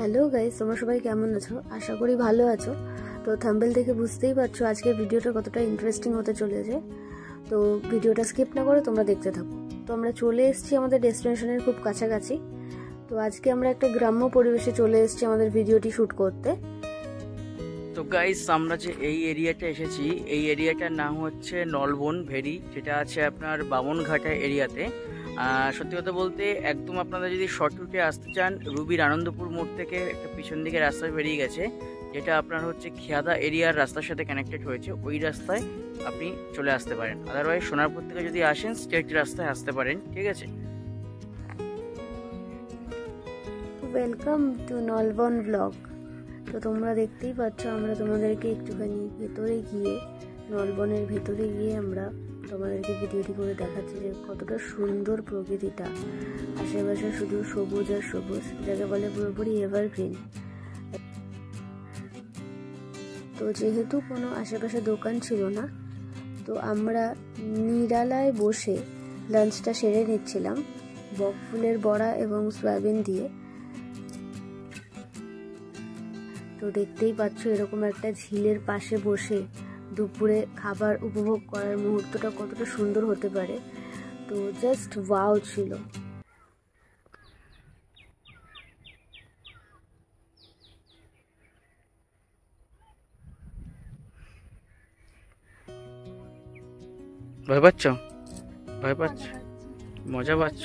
Hello guys, তোমরা সবাই কেমন আছো? আশা করি ভালো আছো। তো থাম্বনেল দেখে বুঝতেই পারছো আজকের ভিডিওটা কতটা ইন্টারেস্টিং হতে চলেছে। তো ভিডিওটা স্কিপ না করে তোমরা দেখতে থাকো। তো আমরা চলে এসেছি আমাদের ডেস্টিনেশনের খুব কাছাকাছি। তো আজকে আমরা একটা গ্রাম্য পরিবেশে চলে এসেছি আমাদের ভিডিওটি শ্যুট করতে। তো গাইস, আমরা যে এই এরিয়াটা এসেছি, এই এরিয়াটার নাম হচ্ছে নলবন ভেরি, যেটা আছে আপনার বামনঘাটা এরিয়াতে। সত্যি কথা বলতে একদম আপনারা যদি শর্ট রুটে আসতে চান, রুবির আনন্দপুর মোড় থেকে একটা পিছন দিকে রাস্তা বেরিয়ে গেছে, যেটা আপনার হচ্ছে খেয়াদা এরিয়ার রাস্তার সাথে কানেক্টেড হয়েছে, ওই রাস্তায় আপনি চলে আসতে পারেন। আদারওয়াইজ সোনারপুর থেকে যদি আসেন স্ট্রেট রাস্তায় আসতে পারেন, ঠিক আছে। Welcome to Nalban blog. তো তোমরা দেখতেই পাচ্ছ আমরা তোমাদেরকে একটুখানি ভেতরে গিয়ে, নলবনের ভেতরে গিয়ে আমরা তোমাদেরকে ভিডিওটি করে দেখাচ্ছি যে কতটা সুন্দর প্রকৃতিটা। আশেপাশে শুধু সবুজ আর সবুজ, যাকে বলে পুরোপুরি এভারগ্রিন। তো যেহেতু কোনো আশেপাশে দোকান ছিল না, তো আমরা নিরালায় বসে লাঞ্চটা সেরে নিচ্ছিলাম বকফুলের বড়া এবং সয়াবিন দিয়ে। তো দেখতেই পাচ্ছ এরকম একটা ঝিলের পাশে বসে দুপুরে খাবার উপভোগ করার মুহূর্তটা কতটা সুন্দর হতে পারে। তো জাস্ট ওয়াও ছিল। ভয় পাচ্ছ? ভয় পাচ্ছ? মজা পাচ্ছ?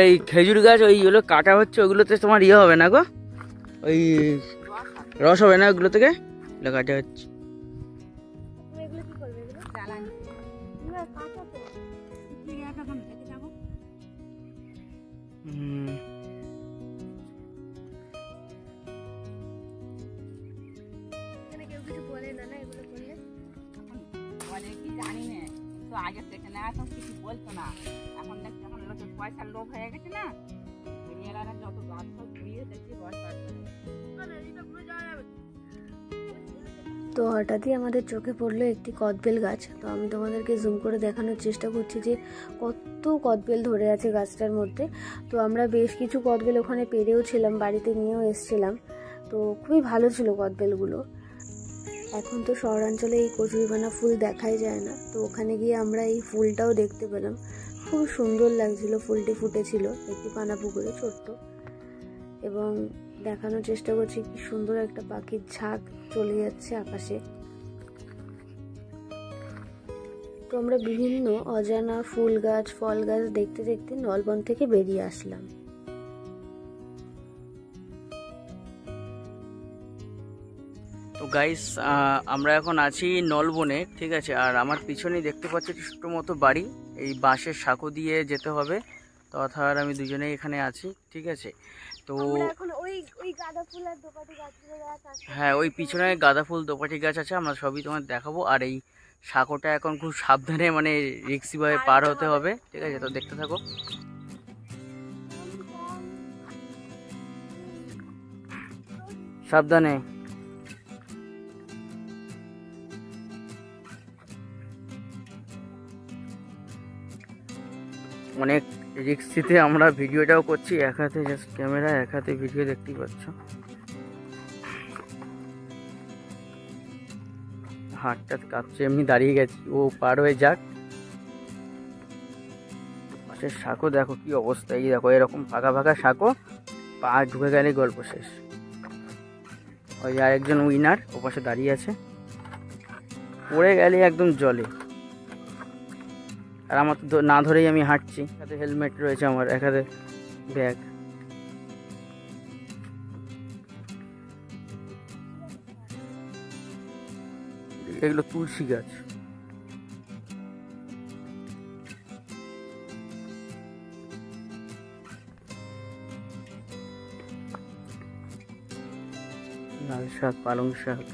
এই খেজুর গাছ ওইগুলো কাটা হচ্ছে, ওইগুলোতে তোমার ইয়ে হবে না গো, ওই রস হবে না ওইগুলো থেকে, কাটা হচ্ছে। আগে থেকে না এখন কিছু বলতো না, এখন দেখছি এখন লোকের পয়সার লোভ হয়ে গেছে না, দুনিয়ারা যত গাছ সব ঘুরিয়ে দেখছি বয়স। তো হঠাৎই আমাদের চোখে পড়লো একটি কদবেল গাছ। তো আমি তোমাদেরকে জুম করে দেখানোর চেষ্টা করছি যে কত কদবেল ধরে আছে গাছটার মধ্যে। তো আমরা বেশ কিছু কদবেল ওখানে পেরেও ছিলাম, বাড়িতে নিয়েও এসেছিলাম। তো খুবই ভালো ছিল কদবেলগুলো। এখন তো শহরাঞ্চলে এই কচুরিপানা ফুল দেখাই যায় না, তো ওখানে গিয়ে আমরা এই ফুলটাও দেখতে পেলাম। খুব সুন্দর লাগছিল, ফুলটি ফুটেছিল একটি পানা পুকুরে ছোট্ট। এবং দেখানোর চেষ্টা করছি কি সুন্দর একটা পাখির ঝাঁক চলে যাচ্ছে আকাশে। তো আমরা বিভিন্ন অজানা ফুল গাছ, ফল গাছ দেখতে দেখতে নলবন থেকে বেরিয়ে আসলাম। তো গাইস, আমরা এখন আছি নলবনে, ঠিক আছে। আর আমার পিছনেই দেখতে পাচ্ছি ছোট্ট মতো বাড়ি, এই বাঁশের সাঁকো দিয়ে যেতে হবে। তো অর্থাৎ আমি দুজনেই এখানে আছি, ঠিক আছে। তো হ্যাঁ, ওই পিছনে গাঁদা ফুল দোপাটি গাছ আছে, আমরা সবই তোমার দেখাবো। আর এই সাঁকোটা এখন খুব সাবধানে, মানে রিক্সি ভাবে পার হতে হবে, ঠিক আছে। তো দেখতে থাকো। সাবধানে। অনেক রিক্সিতে আমরা ভিডিওটাও করছি, এক হাতে জাস্ট ক্যামেরা, এক হাতে ভিডিও, দেখতেই পাচ্ছ। হাতটা কাঁপছে, এমনি দাঁড়িয়ে গেছি, ও পার হয়ে যাক। পাশের সাঁকো দেখো কি অবস্থা, এই দেখো এরকম ফাঁকা ফাঁকা সাঁকো, পা ঢুকে গেলে গল্প শেষ। ওই আরেকজন উইনার ও পাশে দাঁড়িয়ে আছে, পড়ে গেলে একদম জলে। আর আমার তো না ধরেই আমি হাঁটছি, এক হাতে হেলমেট রয়েছে আমার, এক হাতে ব্যাগ। এগুলো তুলসী গাছ। লাল শাক, পালং শাক।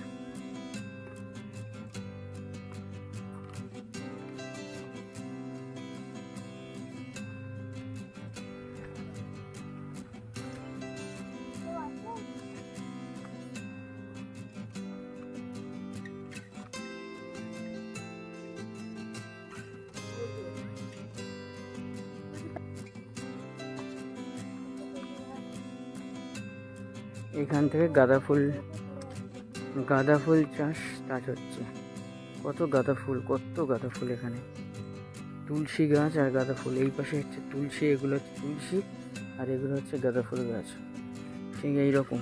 এখান থেকে গাঁদা ফুল চাষ স্টার্ট হচ্ছে। কত গাঁদা ফুল এখানে, তুলসী গাছ আর গাঁদা ফুল। এই পাশে হচ্ছে তুলসী, এগুলো হচ্ছে তুলসী আর এগুলো হচ্ছে গাঁদা ফুল গাছ। ঠিক এইরকম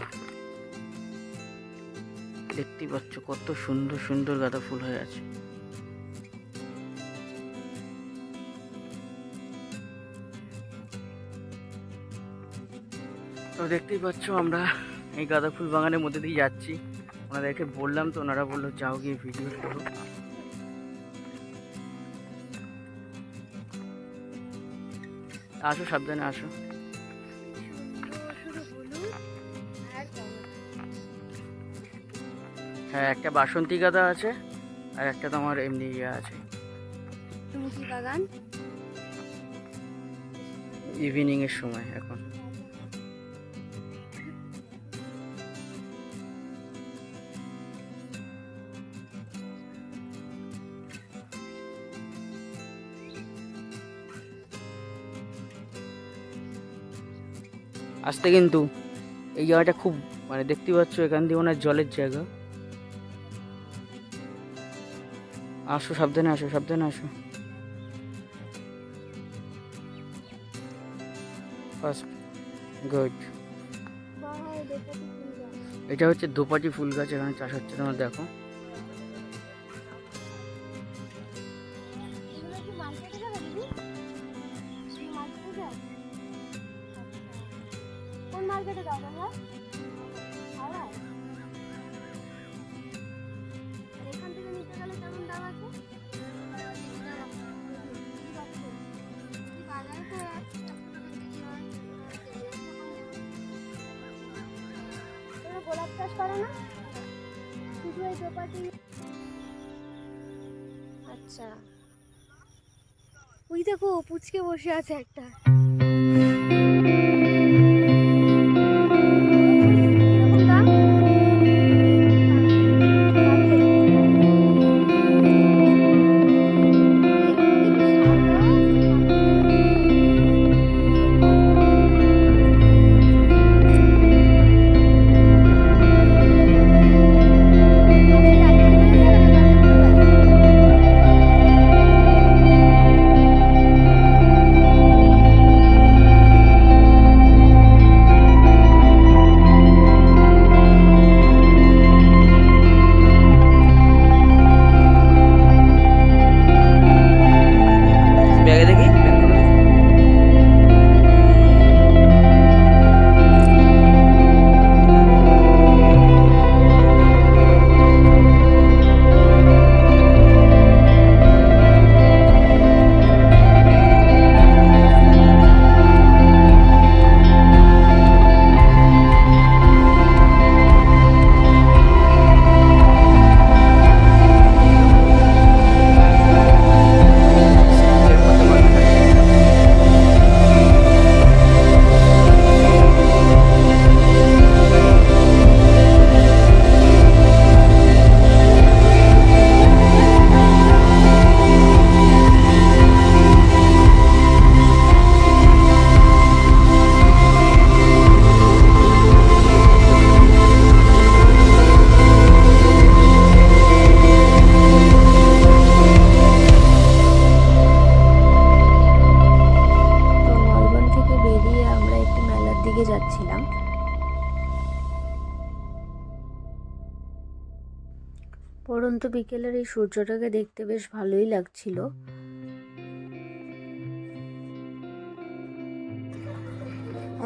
দেখতেই পাচ্ছ কত সুন্দর সুন্দর গাঁদা ফুল হয়ে আছে। তো দেখতেই পাচ্ছ আমরা এই গাঁদা ফুল বাগানের মধ্যে দিয়ে যাচ্ছি। ওনাদেরকে বললাম তো, ওনারা বললো যাও গিয়ে ভিডিও করো। আসো, সাবধানে আসো। হ্যাঁ, একটা বাসন্তী গাঁদা আছে আর একটা তোমার এমনি আছে বাগান। ইভিনিং এর সময় এখন। আসতে কিন্তু এই জায়গাটা খুব মানে দেখতে পাচ্ছ, এখান দিয়ে ওনার জলের জায়গা। আসো, সাবধানে আসো, সাবধানে আসো। First good. এটা হচ্ছে দোপাটি ফুল গাছ, এখানে চাষ হচ্ছে, তোমরা দেখো। গোলাপ চাষ করে না শুধু এই দোপাটি? আচ্ছা, ওই দেখো পুচকে বসে আছে একটা। যাচ্ছিলাম। পড়ন্ত বিকেলের এই সূর্যটাকে দেখতে বেশ ভালোই লাগছিল।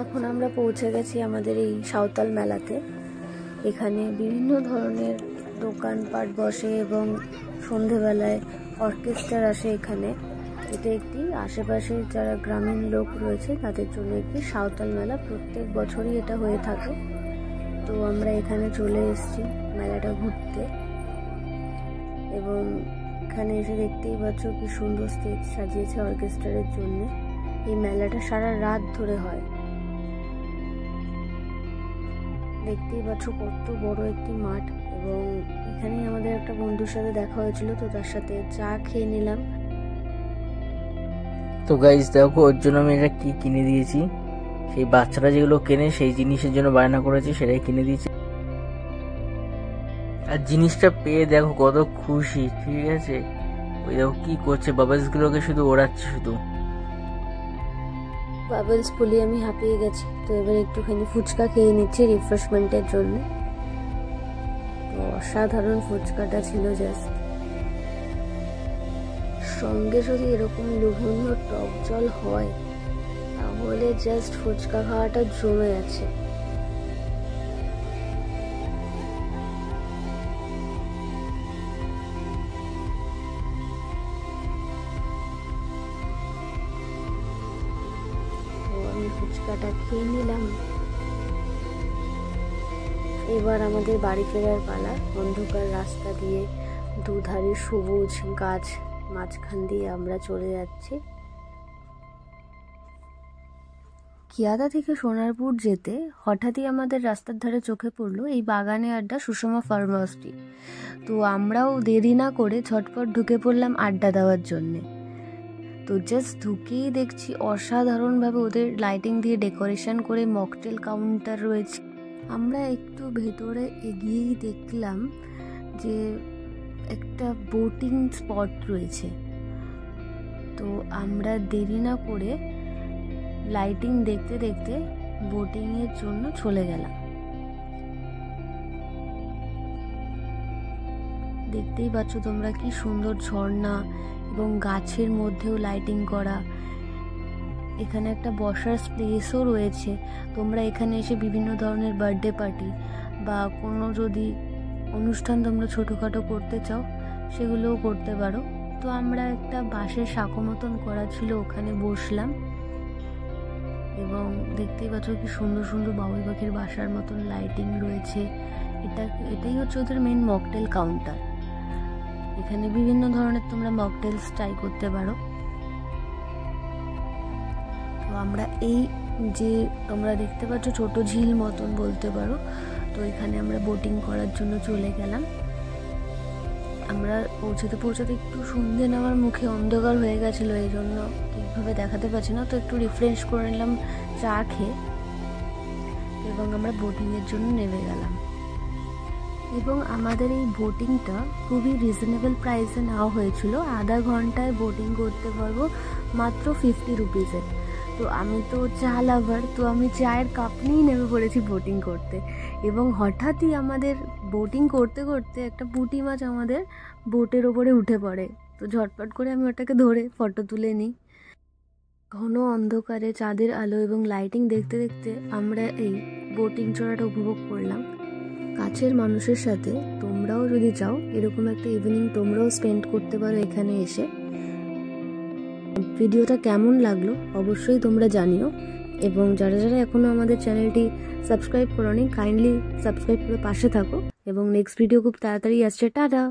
এখন আমরা পৌঁছে গেছি আমাদের এই সাঁওতাল মেলাতে। এখানে বিভিন্ন ধরনের দোকানপাট বসে এবং সন্ধেবেলায় অর্কেস্ট্রা আসে এখানে। এটা একটি আশেপাশে যারা গ্রামীণ লোক রয়েছে তাদের জন্য একটি সাঁওতাল মেলা, প্রত্যেক বছরই এটা হয়ে থাকে। তো আমরা এখানে চলে এসেছি মেলাটা ঘুরতে, এবং এখানে এসে দেখতেই পাচ্ছ কি সুন্দর স্টেজ সাজিয়েছে অর্কেস্ট্রারের জন্য। এই মেলাটা সারা রাত ধরে হয়। দেখতেই পাচ্ছ কত বড় একটি মাঠ, এবং এখানেই আমাদের একটা বন্ধুর সাথে দেখা হয়েছিল, তো তার সাথে চা খেয়ে নিলাম। তো গাইস দেখো, ওর জন্য আমি এটা কি কিনে দিয়েছি, সেই বাচ্চারা যেগুলো কেনে সেই জিনিসের জন্য বায়না করেছে, সেটাই কিনে দিয়েছে। আর জিনিসটা পেয়ে দেখো কত খুশি, ঠিক আছে। ওই দেখো কি করছে, বাবলসগুলোকে শুধু ওড়াচ্ছে শুধু। বাবলস বলি আমি হাঁপিয়ে গেছি, তো এবার একটুখানি ফুচকা খেয়ে নিচ্ছি রিফ্রেশমেন্টের জন্য। তো অসাধারণ ফুচকাটা ছিল জাস্ট। সঙ্গে যদি এরকম লোভনীয় টক জল হয় তাহলে জাস্ট ফুচকা খাওয়াটা জমে আছে। আমি ফুচকাটা খেয়ে নিলাম। এবার আমাদের বাড়ি ফেরার পালা। অন্ধকার রাস্তা দিয়ে দুধারে সবুজ গাছ মাঝখান দিয়ে আমরা চলে যাচ্ছি। কিয়াদা থেকে সোনারপুর যেতে হঠাৎই আমাদের রাস্তার ধারে চোখে পড়লো এই বাগানে আড্ডা সুষমা ফার্ম হাউসটি। তো আমরাও দেরি না করে ঝটপট ঢুকে পড়লাম আড্ডা দেওয়ার জন্যে। তো জাস্ট ঢুকেই দেখছি অসাধারণভাবে ওদের লাইটিং দিয়ে ডেকোরেশন করে মকটেল কাউন্টার রয়েছে। আমরা একটু ভেতরে এগিয়েই দেখলাম যে একটা বোটিং স্পট রয়েছে। তো আমরা দেরি না করে লাইটিং দেখতে দেখতে বোটিংয়ের জন্য চলে গেলাম। দেখতেই পাচ্ছ তোমরা কি সুন্দর ঝর্ণা এবং গাছের মধ্যেও লাইটিং করা। এখানে একটা বসার স্পেসও রয়েছে। তোমরা এখানে এসে বিভিন্ন ধরনের বার্থডে পার্টি বা কোনো যদি অনুষ্ঠান তোমরা ছোটোখাটো করতে চাও সেগুলোও করতে পারো। তো আমরা একটা বাঁশের সাঁকো মতন করা ছিল, ওখানে বসলাম এবং দেখতেই পাচ্ছ কি সুন্দর সুন্দর বাবুই পাখির বাসার মতন লাইটিং রয়েছে। এটাই হচ্ছে ওদের মেন মকটেল কাউন্টার। এখানে বিভিন্ন ধরনের তোমরা মকটেলস ট্রাই করতে পারো। তো আমরা এই যে তোমরা দেখতে পাচ্ছ ছোট ঝিল মতন বলতে পারো, তো এখানে আমরা বোটিং করার জন্য চলে গেলাম। আমরা পৌঁছাতে পৌঁছাতে একটু সন্ধে নামার মুখে অন্ধকার হয়ে গেছিলো, এই জন্য ঠিকভাবে দেখাতে পারছি না। তো একটু রিফ্রেশ করে নিলাম চা খেয়ে এবং আমরা বোটিংয়ের জন্য নেমে গেলাম। এবং আমাদের এই বোটিংটা খুবই রিজনেবল প্রাইসে নেওয়া হয়েছিল। আধা ঘন্টায় বোটিং করতে পারবো মাত্র 50 রুপিসে। তো আমি তো চা লাভার, তো আমি চায়ের কাপ নিয়েই নেমে পড়েছি বোটিং করতে। এবং হঠাৎই আমাদের বোটিং করতে করতে একটা পুঁটি মাছ আমাদের বোটের ওপরে উঠে পড়ে। তো ঝটপট করে আমি ওটাকে ধরে ফটো তুলে নিই। ঘন অন্ধকারে চাঁদের আলো এবং লাইটিং দেখতে দেখতে আমরা এই বোটিং চড়াটা উপভোগ করলাম। কাছের মানুষের সাথে তোমরাও যদি চাও এরকম একটা ইভিনিং তোমরাও স্পেন্ড করতে পারো এখানে এসে। ভিডিওটা কেমন লাগলো অবশ্যই তোমরা জানিও, এবং যারা যারা এখনও আমাদের চ্যানেলটি সাবস্ক্রাইব করোনি কাইন্ডলি সাবস্ক্রাইব করে পাশে থাকো। এবং নেক্সট ভিডিও খুব তাড়াতাড়ি আসছে। টাটা।